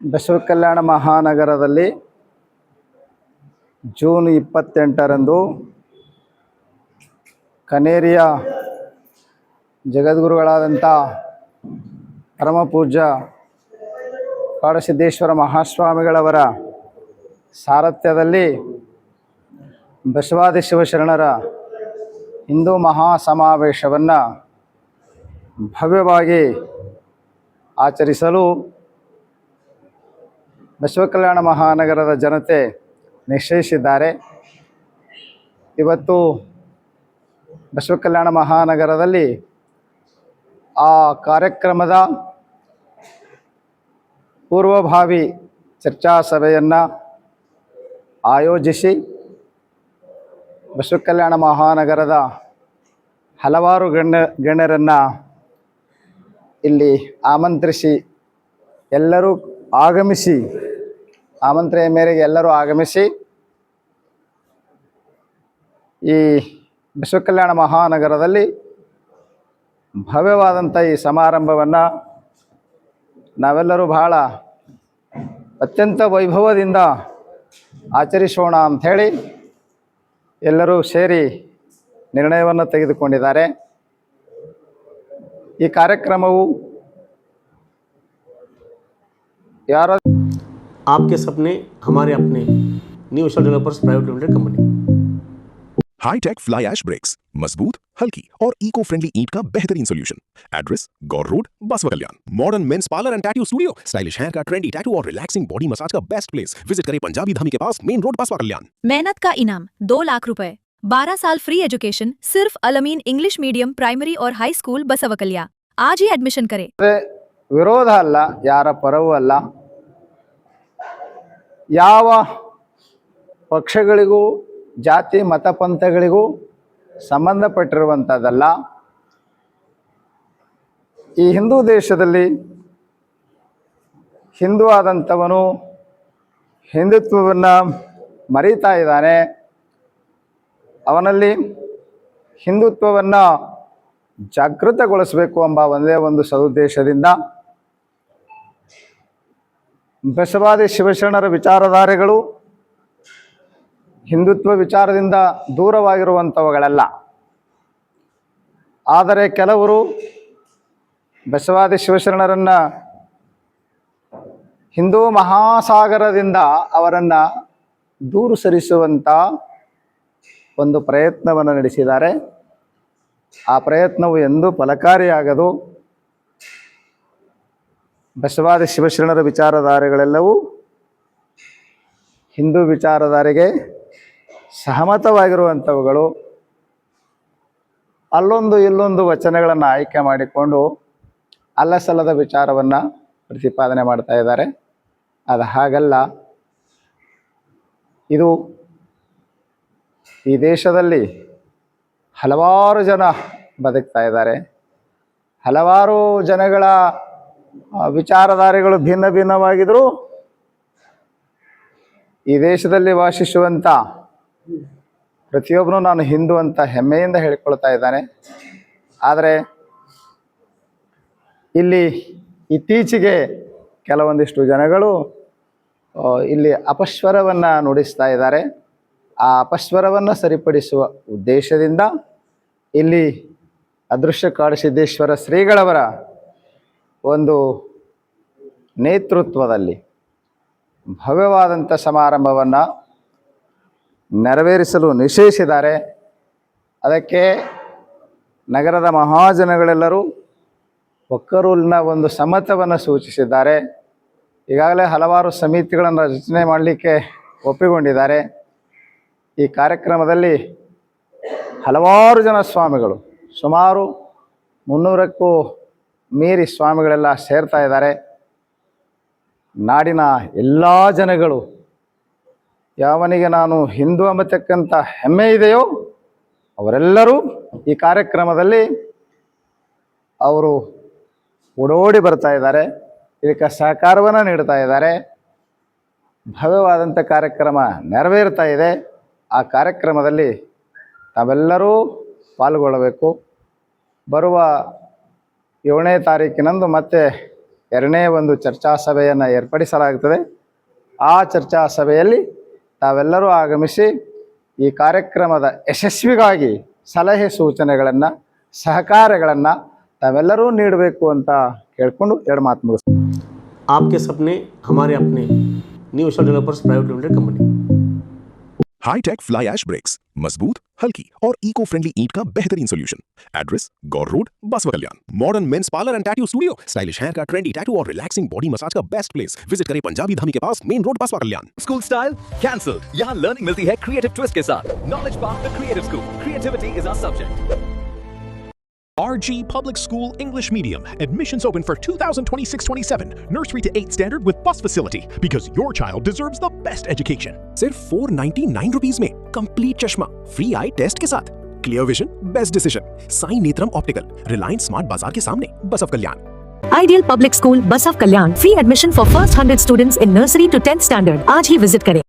Basavakalyan ಮಹಾನಗರದಲ್ಲಿ June 28ರಂದು ಕನೇರಿಯ ಜಗದ್ಗುರುಗಳಾದಂಥ ಪರಮಪೂಜ್ಯ ಕಾಡಸಿದ್ದೇಶ್ವರ ಮಹಾಸ್ವಾಮಿಗಳವರ ಸಾರಥ್ಯದಲ್ಲಿ ಬಸವಾದಿ ಶಿವಶರಣರ ಹಿಂದೂ ಮಹಾಸಮಾವೇಶವನ್ನು ಭವ್ಯವಾಗಿ ಆಚರಿಸಲು ಬಸವಕಲ್ಯಾಣ ಮಹಾನಗರದ ಜನತೆ ನಿಶ್ಚಯಿಸಿದ್ದಾರೆ. ಇವತ್ತು ಬಸವಕಲ್ಯಾಣ ಮಹಾನಗರದಲ್ಲಿ ಆ ಕಾರ್ಯಕ್ರಮದ ಪೂರ್ವಭಾವಿ ಚರ್ಚಾ ಸಭೆಯನ್ನು ಆಯೋಜಿಸಿ ಬಸವಕಲ್ಯಾಣ ಮಹಾನಗರದ ಹಲವಾರು ಗಣ್ಯರನ್ನು ಇಲ್ಲಿ ಆಮಂತ್ರಿಸಿ ಎಲ್ಲರೂ ಆಗಮಿಸಿ ಆಮಂತ್ರಣೆ ಮೇರೆಗೆ ಎಲ್ಲರೂ ಆಗಮಿಸಿ ಈ ಬಸವಕಲ್ಯಾಣ ಮಹಾನಗರದಲ್ಲಿ ಭವ್ಯವಾದಂಥ ಈ ಸಮಾರಂಭವನ್ನು ನಾವೆಲ್ಲರೂ ಬಹಳ ಅತ್ಯಂತ ವೈಭವದಿಂದ ಆಚರಿಸೋಣ ಅಂಥೇಳಿ ಎಲ್ಲರೂ ಸೇರಿ ನಿರ್ಣಯವನ್ನು ತೆಗೆದುಕೊಂಡಿದ್ದಾರೆ. ಈ ಕಾರ್ಯಕ್ರಮವು ಯಾರ आपके सपने हमारे अपने new Isha developers private limited company. Hitech fly ash bricks, मजबूत, हल्की और इको फ्रेंडली ईंट का बेहतरीन solution. Address Gaur road, Basavakalyan. Modern men's parlour and tattoo studio, stylish hair का, ट्रेंडी टैटू और रिलैक्सिंग बॉडी मसाज का बेस्ट प्लेस। विजिट करें पंजाबी धामी के पास, मेन रोड, बसवकल्याण। मेहनत का इनाम 2 लाख रुपए, 12 साल फ्री एजुकेशन सिर्फ अलमीन इंग्लिश मीडियम प्राइमरी और हाई स्कूल बसवकल्या। आज ही एडमिशन करें। ವಿರೋಧ ಅಲ್ಲ, ಯಾರ ಪರವೂ ಅಲ್ಲ, ಯಾವ ಪಕ್ಷಗಳಿಗೂ ಜಾತಿ ಮತ ಪಂಥಗಳಿಗೂ ಸಂಬಂಧಪಟ್ಟಿರುವಂಥದ್ದಲ್ಲ. ಈ ಹಿಂದೂ ದೇಶದಲ್ಲಿ ಹಿಂದೂ ಆದಂಥವನು ಹಿಂದುತ್ವವನ್ನು ಮರೀತಾ ಇದ್ದಾನೆ. ಅವನಲ್ಲಿ ಹಿಂದುತ್ವವನ್ನು ಜಾಗೃತಗೊಳಿಸಬೇಕು ಎಂಬ ಒಂದೇ ಒಂದು ಸದುದ್ದೇಶದಿಂದ ಬಸವಾದಿ ಶಿವಶರಣರ ವಿಚಾರಧಾರೆಗಳು ಹಿಂದುತ್ವ ವಿಚಾರದಿಂದ ದೂರವಾಗಿರುವಂಥವುಗಳಲ್ಲ. ಆದರೆ ಕೆಲವರು ಬಸವಾದಿ ಶಿವಶರಣರನ್ನು ಹಿಂದೂ ಮಹಾಸಾಗರದಿಂದ ಅವರನ್ನು ದೂರ ಸರಿಸುವಂಥ ಒಂದು ಪ್ರಯತ್ನವನ್ನು ನಡೆಸಿದ್ದಾರೆ. ಆ ಪ್ರಯತ್ನವು ಎಂದೂ ಫಲಕಾರಿಯಾಗದು. ಬಸವಾದಿ ಶಿವಶರಣರ ವಿಚಾರಧಾರೆಗಳೆಲ್ಲವೂ ಹಿಂದೂ ವಿಚಾರಧಾರೆಗೆ ಸಹಮತವಾಗಿರುವಂಥವುಗಳು. ಅಲ್ಲೊಂದು ಇಲ್ಲೊಂದು ವಚನಗಳನ್ನು ಆಯ್ಕೆ ಮಾಡಿಕೊಂಡು ಅಲ್ಲಸಲ್ಲದ ವಿಚಾರವನ್ನು ಪ್ರತಿಪಾದನೆ ಮಾಡ್ತಾ ಇದ್ದಾರೆ. ಅದು ಹಾಗಲ್ಲ. ಇದು ಈ ದೇಶದಲ್ಲಿ ಹಲವಾರು ಜನ ಬದುಕ್ತಾ ಇದ್ದಾರೆ. ಹಲವಾರು ಜನಗಳ ವಿಚಾರಧಾರೆಗಳು ಭಿನ್ನ ಭಿನ್ನವಾಗಿದ್ದರೂ ಈ ದೇಶದಲ್ಲಿ ವಾಸಿಸುವಂಥ ಪ್ರತಿಯೊಬ್ಬನು ನಾನು ಹಿಂದೂ ಅಂತ ಹೆಮ್ಮೆಯಿಂದ ಹೇಳಿಕೊಳ್ತಾ ಇದ್ದಾನೆ. ಆದರೆ ಇಲ್ಲಿ ಇತ್ತೀಚೆಗೆ ಕೆಲವೊಂದಿಷ್ಟು ಜನಗಳು ಇಲ್ಲಿ ಅಪಸ್ವರವನ್ನು ನುಡಿಸ್ತಾ ಇದ್ದಾರೆ. ಆ ಅಪಸ್ವರವನ್ನು ಸರಿಪಡಿಸುವ ಉದ್ದೇಶದಿಂದ ಇಲ್ಲಿ ಅದೃಶ್ಯ ಕಾಡಸಿದ್ದೇಶ್ವರ ಶ್ರೀಗಳವರ ಒಂದು ನೇತೃತ್ವದಲ್ಲಿ ಭವ್ಯವಾದಂಥ ಸಮಾರಂಭವನ್ನು ನೆರವೇರಿಸಲು ನಿಶ್ಚಯಿಸಿದ್ದಾರೆ. ಅದಕ್ಕೆ ನಗರದ ಮಹಾಜನಗಳೆಲ್ಲರೂ ಒಕ್ಕರೂಲಿನ ಒಂದು ಸಮ್ಮತವನ್ನು ಸೂಚಿಸಿದ್ದಾರೆ. ಈಗಾಗಲೇ ಹಲವಾರು ಸಮಿತಿಗಳನ್ನು ರಚನೆ ಮಾಡಲಿಕ್ಕೆ ಒಪ್ಪಿಕೊಂಡಿದ್ದಾರೆ. ಈ ಕಾರ್ಯಕ್ರಮದಲ್ಲಿ ಹಲವಾರು ಜನ ಸ್ವಾಮಿಗಳು, ಸುಮಾರು 300ಕ್ಕೂ ಮೀರಿ ಸ್ವಾಮಿಗಳೆಲ್ಲ ಸೇರ್ತಾ ಇದ್ದಾರೆ. ನಾಡಿನ ಎಲ್ಲ ಜನಗಳು ಯಾವನಿಗೆ ನಾನು ಹಿಂದೂ ಎಂಬತಕ್ಕಂಥ ಹೆಮ್ಮೆ ಇದೆಯೋ ಅವರೆಲ್ಲರೂ ಈ ಕಾರ್ಯಕ್ರಮದಲ್ಲಿ ಅವರು ಓಡೋಡಿ ಬರ್ತಾ ಇದ್ದಾರೆ. ಇದಕ್ಕೆ ಸಹಕಾರವನ್ನು ನೀಡ್ತಾ ಇದ್ದಾರೆ. ಭವ್ಯವಾದಂಥ ಕಾರ್ಯಕ್ರಮ ನೆರವೇರ್ತಾ ಇದೆ. ಆ ಕಾರ್ಯಕ್ರಮದಲ್ಲಿ ತಾವೆಲ್ಲರೂ ಪಾಲ್ಗೊಳ್ಳಬೇಕು. ಬರುವ 7ನೇ ತಾರೀಕಿನಂದು ಮತ್ತೆ 2ನೇ ಒಂದು ಚರ್ಚಾ ಸಭೆಯನ್ನು ಏರ್ಪಡಿಸಲಾಗುತ್ತದೆ. ಆ ಚರ್ಚಾ ಸಭೆಯಲ್ಲಿ ತಾವೆಲ್ಲರೂ ಆಗಮಿಸಿ ಈ ಕಾರ್ಯಕ್ರಮದ ಯಶಸ್ವಿಗಾಗಿ ಸಲಹೆ ಸೂಚನೆಗಳನ್ನು ಸಹಕಾರಗಳನ್ನು ತಾವೆಲ್ಲರೂ ನೀಡಬೇಕು ಅಂತ ಕೇಳ್ಕೊಂಡು 2 ಮಾತು ಮುಗಿಸ್ತೀನಿ. आपके सपने हमारे अपने new Vishal developers private limited company. Hitech fly ash bricks, मजबूत, हल्की और इको फ्रेंडली ईंट का बेहतरीन solution. Address Gaur road, Basava Kalyan. Modern men's parlour and tattoo studio, stylish hair का ट्रेंडी टैटू और रिलैक्सिंग बॉडी मसाज का बेस्ट प्लेस. विजिट करें पंजाबी धामी के पास, main road, Basava Kalyan. School style cancel. यहाँ लर्निंग मिलती है क्रिएटिव ट्विस्ट के साथ. Knowledge park the creative school. Creativity is our subject. RG Public School English Medium. Admissions open for 2026-27. Nursery to 8th standard with bus facility. Because your child deserves the best education. सिर्फ 499 rupees में complete चश्मा free आई test के साथ. Clear vision, best decision. Sai Netram optical, Reliance smart Bazaar के सामने, बसव कल्याण. Ideal Public School, Basav Kalyan. Free admission for first 100 students in nursery to 10th standard. आज ही visit करें.